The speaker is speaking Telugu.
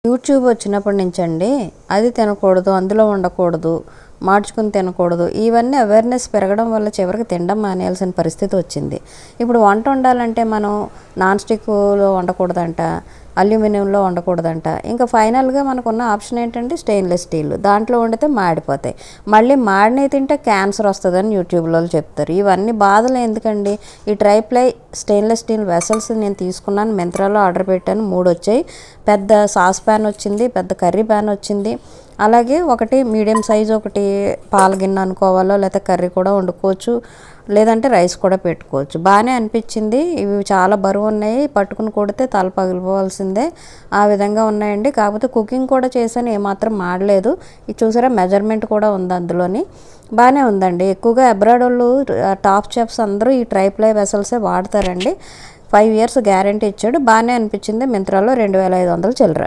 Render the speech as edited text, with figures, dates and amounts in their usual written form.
యూట్యూబ్ వచ్చినప్పటి నుంచి అండి అది తినకూడదు, అందులో ఉండకూడదు, మార్చుకుని తినకూడదు, ఇవన్నీ అవేర్నెస్ పెరగడం వల్ల చివరికి తినడం మానేయాల్సిన పరిస్థితి వచ్చింది. ఇప్పుడు వంట వండాలంటే మనం నాన్ స్టిక్లో వండకూడదంట, అల్యూమినియంలో వండకూడదంట. ఇంకా ఫైనల్గా మనకున్న ఆప్షన్ ఏంటంటే స్టెయిన్లెస్ స్టీల్, దాంట్లో వండితే మాడిపోతాయి. మళ్ళీ మాడినవి తింటే క్యాన్సర్ వస్తుందని యూట్యూబ్లో చెప్తారు. ఇవన్నీ బాధలు ఎందుకండి? ఈ ట్రైప్లై స్టెయిన్లెస్ స్టీల్ వెసల్స్ నేను తీసుకున్నాను, మింత్రాలో ఆర్డర్ పెట్టాను, 3 వచ్చాయి. పెద్ద సాస్ ప్యాన్ వచ్చింది, పెద్ద కర్రీ ప్యాన్ వచ్చింది, అలాగే ఒకటి మీడియం సైజు ఒకటి పాల గిన్నె అనుకోవాలో, లేకపోతే కర్రీ కూడా వండుకోవచ్చు, లేదంటే రైస్ కూడా పెట్టుకోవచ్చు. బాగానే అనిపించింది. ఇవి చాలా బరువు ఉన్నాయి, పట్టుకుని కొడితే తల పగిలిపోవాల్సిందే ఆ విధంగా ఉన్నాయండి. కాకపోతే కుకింగ్ కూడా చేశాను, ఏమాత్రం మాడలేదు. ఇది చూసారా, మెజర్మెంట్ కూడా ఉంది అందులోని. బాగానే ఉందండి. ఎక్కువగా అబ్రాడ్ వాళ్ళు టాప్ చెఫ్స్ అందరూ ఈ ట్రైప్లై వెసల్సే వాడతారండి. 5 years గ్యారంటీ ఇచ్చాడు. బాగానే అనిపించింది. మింత్రాలో 2500 చిల్లర.